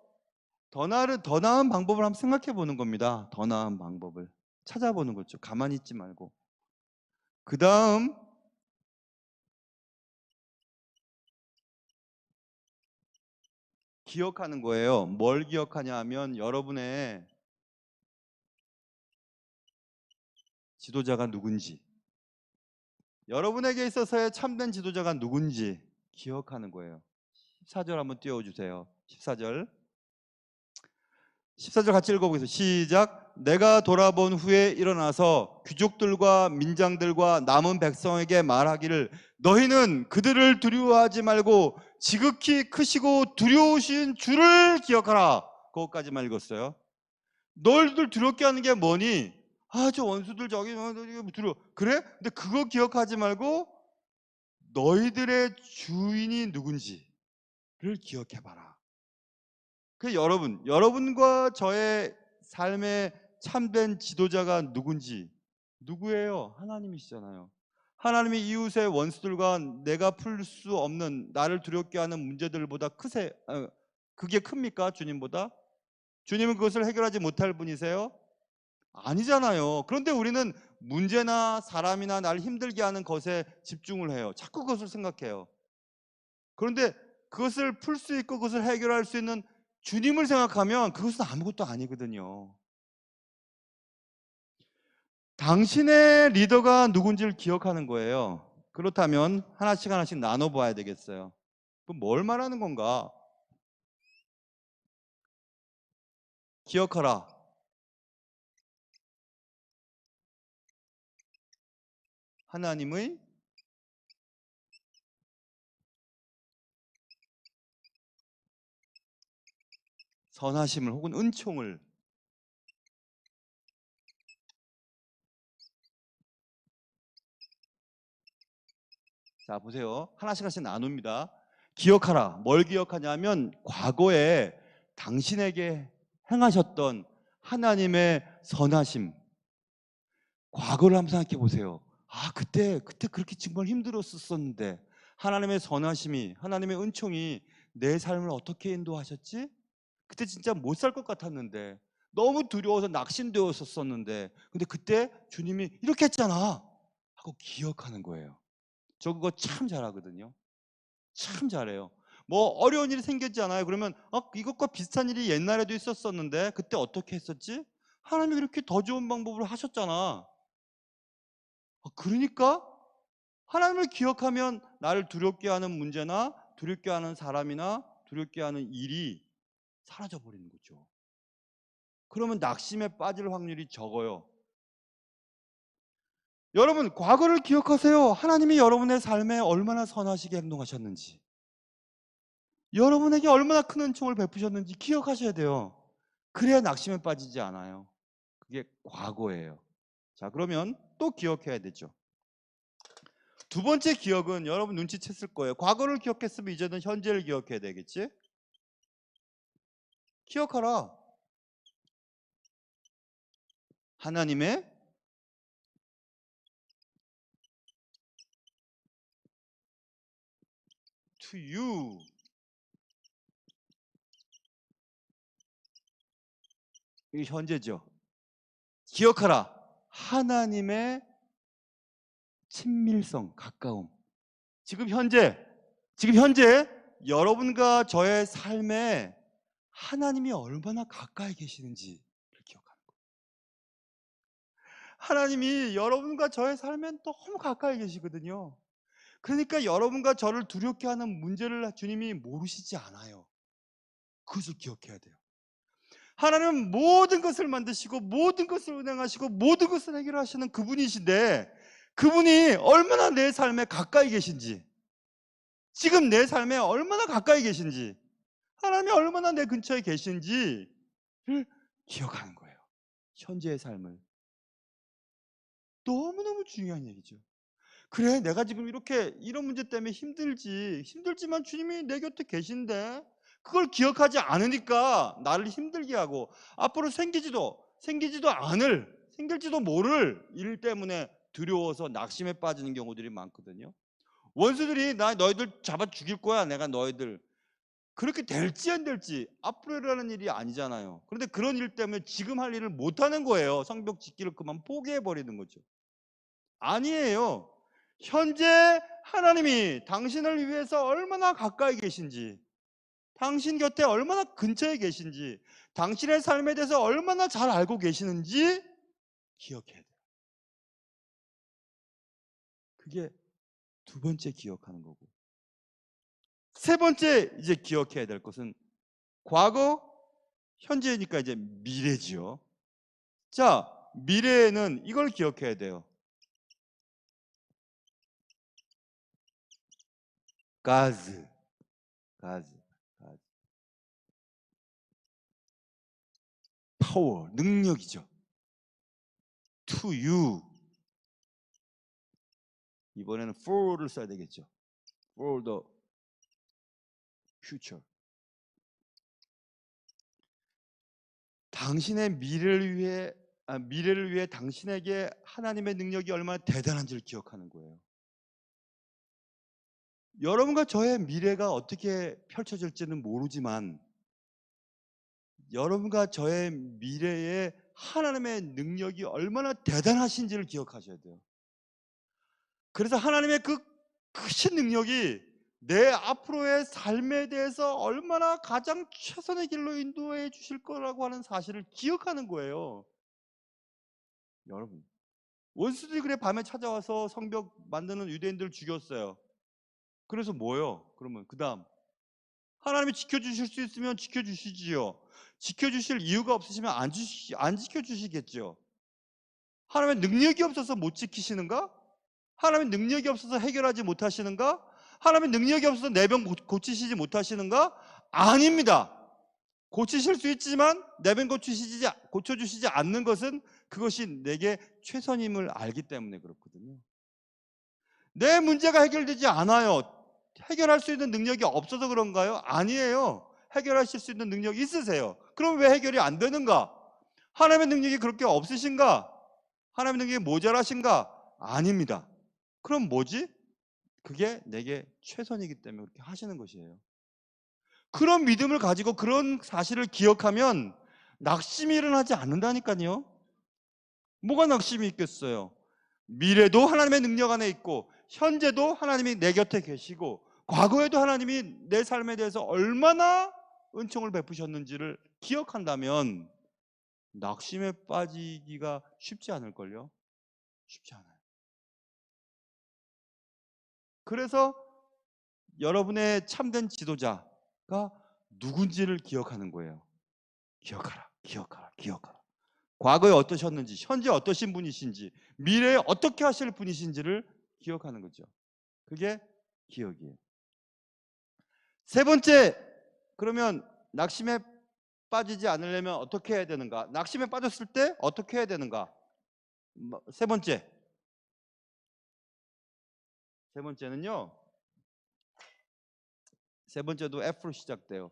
더 나은 방법을 한번 생각해 보는 겁니다. 더 나은 방법을 찾아보는 거죠. 가만히 있지 말고. 그 다음 기억하는 거예요. 뭘 기억하냐 하면 여러분의 지도자가 누군지, 여러분에게 있어서의 참된 지도자가 누군지 기억하는 거예요. 14절 한번 띄워주세요. 14절. 14절 같이 읽어보겠습니다. 시작. 내가 돌아본 후에 일어나서 귀족들과 민장들과 남은 백성에게 말하기를 너희는 그들을 두려워하지 말고 지극히 크시고 두려우신 주를 기억하라. 그것까지만 읽었어요. 너희들 두렵게 하는 게 뭐니? 아, 저 원수들 저기 두려워. 그래? 근데 그거 기억하지 말고 너희들의 주인이 누군지를 기억해봐라. 그 여러분과 저의 삶의 참된 지도자가 누구예요? 하나님이시잖아요. 하나님이 이웃의 원수들과 내가 풀 수 없는 나를 두렵게 하는 문제들보다 그게 큽니까? 주님보다? 주님은 그것을 해결하지 못할 분이세요? 아니잖아요. 그런데 우리는 문제나 사람이나 나를 힘들게 하는 것에 집중을 해요. 자꾸 그것을 생각해요. 그런데 그것을 풀 수 있고 그것을 해결할 수 있는 주님을 생각하면 그것은 아무것도 아니거든요. 당신의 리더가 누군지를 기억하는 거예요. 그렇다면 하나씩 하나씩 나눠봐야 되겠어요. 그럼 뭘 말하는 건가? 기억하라. 하나님의 선하심을 혹은 은총을. 자, 보세요. 하나씩 하나씩 나눕니다. 기억하라. 뭘 기억하냐면 과거에 당신에게 행하셨던 하나님의 선하심. 과거를 한번 생각해 보세요. 아, 그때 그렇게 정말 힘들었었는데 하나님의 선하심이, 하나님의 은총이 내 삶을 어떻게 인도하셨지? 그때 진짜 못 살 것 같았는데 너무 두려워서 낙심되었었는데 근데 그때 주님이 이렇게 했잖아 하고 기억하는 거예요. 저 그거 참 잘하거든요. 참 잘해요. 뭐 어려운 일이 생겼잖아요. 그러면 이것과 비슷한 일이 옛날에도 있었었는데 그때 어떻게 했었지? 하나님이 이렇게 더 좋은 방법으로 하셨잖아. 그러니까 하나님을 기억하면 나를 두렵게 하는 문제나 두렵게 하는 사람이나 두렵게 하는 일이 사라져 버리는 거죠. 그러면 낙심에 빠질 확률이 적어요. 여러분, 과거를 기억하세요. 하나님이 여러분의 삶에 얼마나 선하시게 행동하셨는지, 여러분에게 얼마나 큰 은총을 베푸셨는지 기억하셔야 돼요. 그래야 낙심에 빠지지 않아요. 그게 과거예요. 자, 그러면 또 기억해야 되죠. 두 번째 기억은 여러분 눈치챘을 거예요. 과거를 기억했으면 이제는 현재를 기억해야 되겠지? 기억하라. 하나님의 to you. 이게 현재죠. 기억하라. 하나님의 친밀성, 가까움. 지금 현재 여러분과 저의 삶에 하나님이 얼마나 가까이 계시는지를 기억하는 거예요. 하나님이 여러분과 저의 삶에 너무 가까이 계시거든요. 그러니까 여러분과 저를 두렵게 하는 문제를 주님이 모르시지 않아요. 그것을 기억해야 돼요. 하나님은 모든 것을 만드시고 모든 것을 운행하시고 모든 것을 해결하시는 그분이신데 그분이 얼마나 내 삶에 가까이 계신지, 지금 내 삶에 얼마나 가까이 계신지, 하나님이 얼마나 내 근처에 계신지를 기억하는 거예요. 현재의 삶을. 너무너무 중요한 얘기죠. 그래, 내가 지금 이렇게 이런 문제 때문에 힘들지만 주님이 내 곁에 계신데 그걸 기억하지 않으니까 나를 힘들게 하고 앞으로 생길지도 모를 일 때문에 두려워서 낙심에 빠지는 경우들이 많거든요. 원수들이 너희들 잡아 죽일 거야. 내가 너희들 그렇게 될지 안 될지 앞으로 일어나는 일이 아니잖아요. 그런데 그런 일 때문에 지금 할 일을 못하는 거예요. 성벽 짓기를 그만 포기해버리는 거죠. 아니에요. 현재 하나님이 당신을 위해서 얼마나 가까이 계신지, 당신 곁에 얼마나 근처에 계신지, 당신의 삶에 대해서 얼마나 잘 알고 계시는지 기억해야 돼요. 그게 두 번째 기억하는 거고, 세 번째 이제 기억해야 될 것은 과거, 현재니까 이제 미래지요. 자, 미래에는 이걸 기억해야 돼요. 가즈, 가즈, 가즈. 파워, 능력이죠. To you. 이번에는 for를 써야 되겠죠. For the future. 당신의 미래를 위해 당신에게 하나님의 능력이 얼마나 대단한지를 기억하는 거예요. 여러분과 저의 미래가 어떻게 펼쳐질지는 모르지만 여러분과 저의 미래에 하나님의 능력이 얼마나 대단하신지를 기억하셔야 돼요. 그래서 하나님의 그 크신 능력이 내 앞으로의 삶에 대해서 얼마나 가장 최선의 길로 인도해 주실 거라고 하는 사실을 기억하는 거예요. 여러분, 원수들이 그래 밤에 찾아와서 성벽 만드는 유대인들을 죽였어요. 그래서 뭐예요? 그러면 그 다음 하나님이 지켜주실 수 있으면 지켜주시지요. 지켜주실 이유가 없으시면 안 지켜주시겠죠. 하나님의 능력이 없어서 못 지키시는가? 하나님의 능력이 없어서 해결하지 못하시는가? 하나님의 능력이 없어서 내 병 고치시지 못하시는가? 아닙니다. 고치실 수 있지만 내 병 고쳐주시지 않는 것은 그것이 내게 최선임을 알기 때문에 그렇거든요. 내 문제가 해결되지 않아요. 해결할 수 있는 능력이 없어서 그런가요? 아니에요. 해결하실 수 있는 능력이 있으세요. 그럼 왜 해결이 안 되는가? 하나님의 능력이 그렇게 없으신가? 하나님의 능력이 모자라신가? 아닙니다. 그럼 뭐지? 그게 내게 최선이기 때문에 그렇게 하시는 것이에요. 그런 믿음을 가지고 그런 사실을 기억하면 낙심이 일어나지 않는다니까요. 뭐가 낙심이 있겠어요? 미래도 하나님의 능력 안에 있고 현재도 하나님이 내 곁에 계시고 과거에도 하나님이 내 삶에 대해서 얼마나 은총을 베푸셨는지를 기억한다면 낙심에 빠지기가 쉽지 않을걸요? 쉽지 않아요. 그래서 여러분의 참된 지도자가 누군지를 기억하는 거예요. 기억하라, 기억하라, 기억하라. 과거에 어떠셨는지, 현재 어떠신 분이신지, 미래에 어떻게 하실 분이신지를 기억하는 거죠. 그게 기억이에요. 세 번째, 그러면 낙심에 빠지지 않으려면 어떻게 해야 되는가? 낙심에 빠졌을 때 어떻게 해야 되는가? 세 번째는요. 세 번째도 F로 시작돼요.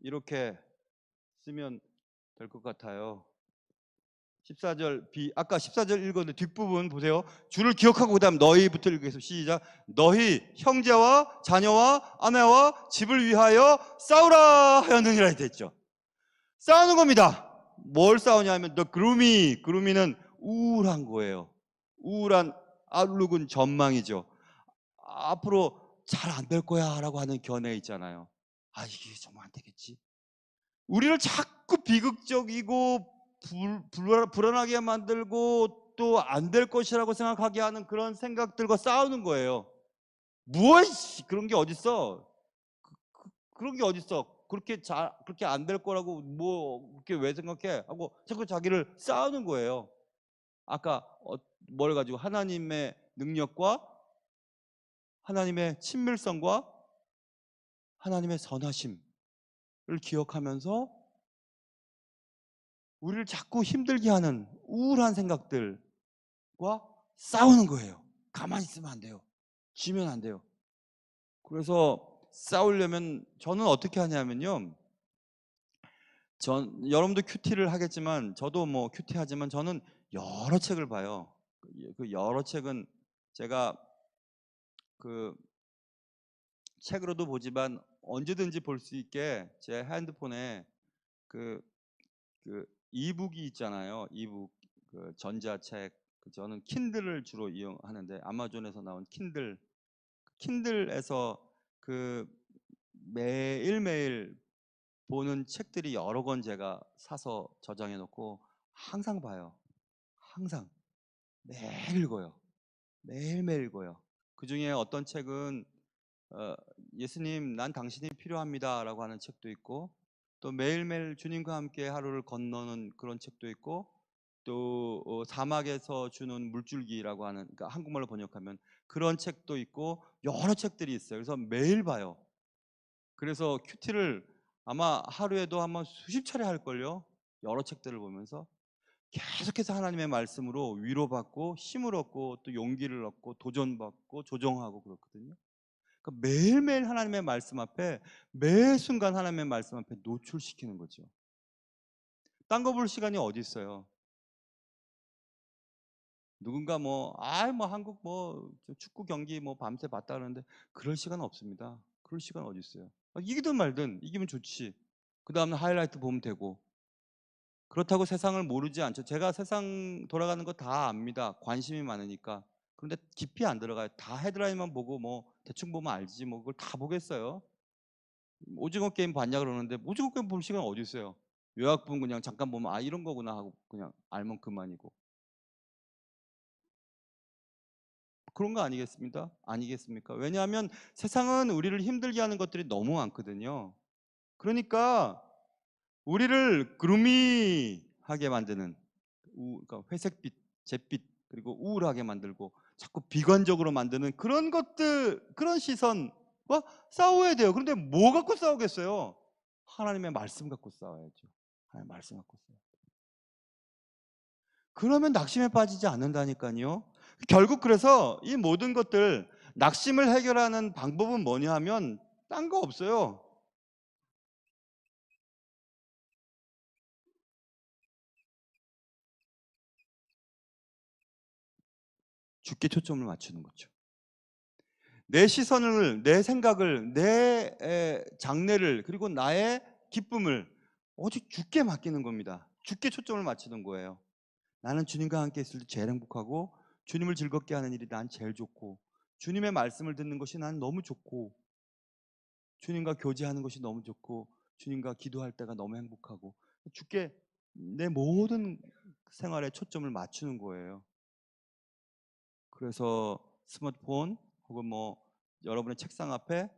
이렇게 쓰면 될 것 같아요. 14절 아까 14절 읽었는데 뒷부분 보세요. 주를 기억하고 그다음 너희부터 읽겠습니다. 시작. 너희 형제와 자녀와 아내와 집을 위하여 싸우라 하였느니라 됐죠. 싸우는 겁니다. 뭘 싸우냐면 the gloomy. 는 우울한 거예요. 우울한 아웃룩은 전망이죠. 앞으로 잘 안 될 거야 라고 하는 견해 있잖아요. 아, 이게 정말 안 되겠지. 우리를 자꾸 비극적이고 불안하게 만들고 또 안 될 것이라고 생각하게 하는 그런 생각들과 싸우는 거예요. 무엇이 그런 게 어딨어? 그런 게 어딨어? 그렇게 안 될 거라고 뭐 그렇게 왜 생각해? 하고 자꾸 자기를 싸우는 거예요. 아까 뭘 가지고 하나님의 능력과 하나님의 친밀성과 하나님의 선하심을 기억하면서 우리를 자꾸 힘들게 하는 우울한 생각들과 싸우는 거예요. 가만히 있으면 안 돼요. 지면 안 돼요. 그래서 싸우려면 저는 어떻게 하냐면요. 여러분도 큐티를 하겠지만 저도 뭐 큐티하지만 저는 여러 책을 봐요. 그 여러 책은 제가 그 책으로도 보지만 언제든지 볼 수 있게 제 핸드폰에 그 이북이 있잖아요. 이북 전자책. 저는 킨들을 주로 이용하는데 아마존에서 나온 킨들에서 그 매일매일 보는 책들이 여러 권 제가 사서 저장해 놓고 항상 봐요. 항상 매일 읽어요. 매일매일 읽어요. 그중에 어떤 책은 예수님 난 당신이 필요합니다라고 하는 책도 있고, 또 매일매일 주님과 함께 하루를 건너는 그런 책도 있고, 또 사막에서 주는 물줄기라고 하는, 그러니까 한국말로 번역하면 그런 책도 있고 여러 책들이 있어요. 그래서 매일 봐요. 그래서 큐티를 아마 하루에도 한번 수십 차례 할걸요. 여러 책들을 보면서 계속해서 하나님의 말씀으로 위로받고 힘을 얻고 또 용기를 얻고 도전받고 조정하고 그렇거든요. 그러니까 매일매일 하나님의 말씀 앞에, 매 순간 하나님의 말씀 앞에 노출시키는 거죠. 딴 거 볼 시간이 어디 있어요? 누군가 뭐 한국 축구 경기 밤새 봤다 그러는데 그럴 시간 없습니다. 그럴 시간 어디 있어요? 이기든 말든 이기면 좋지. 그 다음에 하이라이트 보면 되고. 그렇다고 세상을 모르지 않죠. 제가 세상 돌아가는 거 다 압니다. 관심이 많으니까. 그런데 깊이 안 들어가요. 다 헤드라인만 보고 대충 보면 알지 그걸 다 보겠어요. 오징어 게임 봤냐 그러는데 오징어 게임 볼 시간 어디 있어요? 요약본 그냥 잠깐 보면 이런 거구나 하고 그냥 알면 그만이고. 그런 거 아니겠습니까? 아니겠습니까? 왜냐하면 세상은 우리를 힘들게 하는 것들이 너무 많거든요. 그러니까 우리를 그루미하게 만드는 그러니까 회색빛, 잿빛, 그리고 우울하게 만들고 자꾸 비관적으로 만드는 그런 것들, 그런 시선과 싸워야 돼요. 그런데 뭐 갖고 싸우겠어요? 하나님의 말씀 갖고 싸워야죠. 하나님의 말씀 갖고 싸워요. 그러면 낙심에 빠지지 않는다니까요. 결국 그래서 이 모든 것들, 낙심을 해결하는 방법은 뭐냐 하면 딴 거 없어요. 주께 초점을 맞추는 거죠. 내 시선을, 내 생각을, 내 장래를, 그리고 나의 기쁨을 오직 주께 맡기는 겁니다. 주께 초점을 맞추는 거예요. 나는 주님과 함께 있을 때 제일 행복하고, 주님을 즐겁게 하는 일이 난 제일 좋고, 주님의 말씀을 듣는 것이 난 너무 좋고, 주님과 교제하는 것이 너무 좋고, 주님과 기도할 때가 너무 행복하고, 주께 내 모든 생활에 초점을 맞추는 거예요. 그래서 스마트폰 혹은 여러분의 책상 앞에,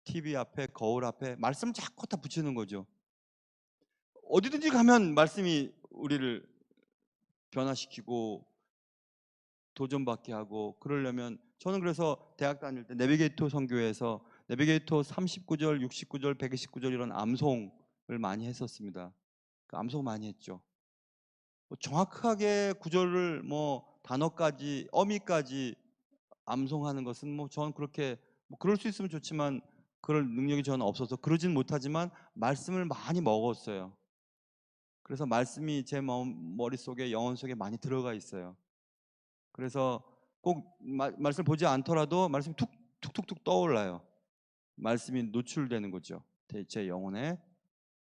TV 앞에, 거울 앞에 말씀을 자꾸 다 붙이는 거죠. 어디든지 가면 말씀이 우리를 변화시키고 도전받게 하고, 그러려면 저는 그래서 대학 다닐 때 내비게이터 선교회에서 내비게이터 39절, 69절, 129절 이런 암송을 많이 했었습니다. 그 암송 많이 했죠. 정확하게 구절을 단어까지, 어미까지 암송하는 것은 저는 그렇게 그럴 수 있으면 좋지만 그럴 능력이 저는 없어서 그러진 못하지만 말씀을 많이 먹었어요. 그래서 말씀이 제 머릿속에, 영혼 속에 많이 들어가 있어요. 그래서 꼭 말씀 보지 않더라도 말씀이 툭툭툭 떠올라요. 말씀이 노출되는 거죠. 제 영혼에.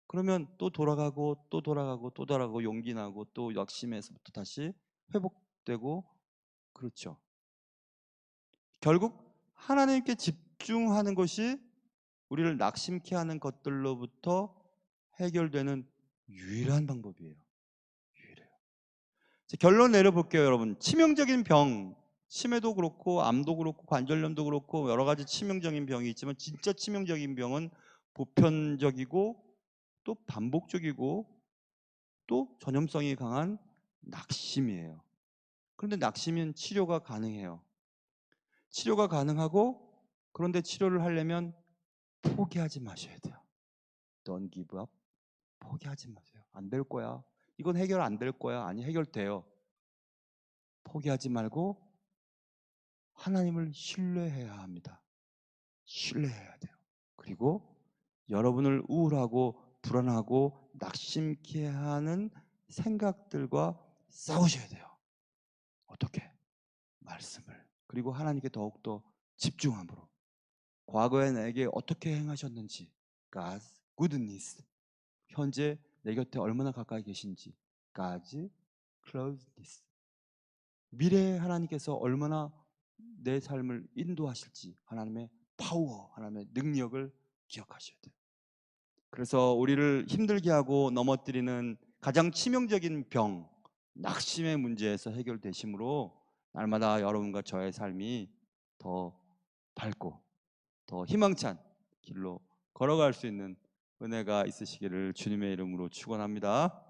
그러면 또 돌아가고 또 돌아가고 또 돌아가고 용기 나고 또 역심에서부터 다시 회복되고. 그렇죠. 결국 하나님께 집중하는 것이 우리를 낙심케 하는 것들로부터 해결되는 유일한 방법이에요. 유일해요. 결론 내려볼게요, 여러분. 치명적인 병, 치매도 그렇고 암도 그렇고 관절염도 그렇고 여러 가지 치명적인 병이 있지만 진짜 치명적인 병은 보편적이고 또 반복적이고 또 전염성이 강한 낙심이에요. 그런데 낙심은 치료가 가능해요. 치료가 가능하고, 그런데 치료를 하려면 포기하지 마셔야 돼요. Don't give up. 포기하지 마세요. 안 될 거야. 이건 해결 안 될 거야. 아니, 해결돼요. 포기하지 말고 하나님을 신뢰해야 합니다. 신뢰해야 돼요. 그리고 여러분을 우울하고 불안하고 낙심케 하는 생각들과 싸우셔야 돼요. 어떻게? 말씀을. 그리고 하나님께 더욱더 집중함으로. 과거에 내게 어떻게 행하셨는지, God's goodness. 현재 내 곁에 얼마나 가까이 계신지, God's closeness. 미래에 하나님께서 얼마나 내 삶을 인도하실지, 하나님의 파워, 하나님의 능력을 기억하셔야 돼요. 그래서 우리를 힘들게 하고 넘어뜨리는 가장 치명적인 병, 낙심의 문제에서 해결되심으로 날마다 여러분과 저의 삶이 더 밝고 더 희망찬 길로 걸어갈 수 있는 은혜가 있으시기를 주님의 이름으로 축원합니다.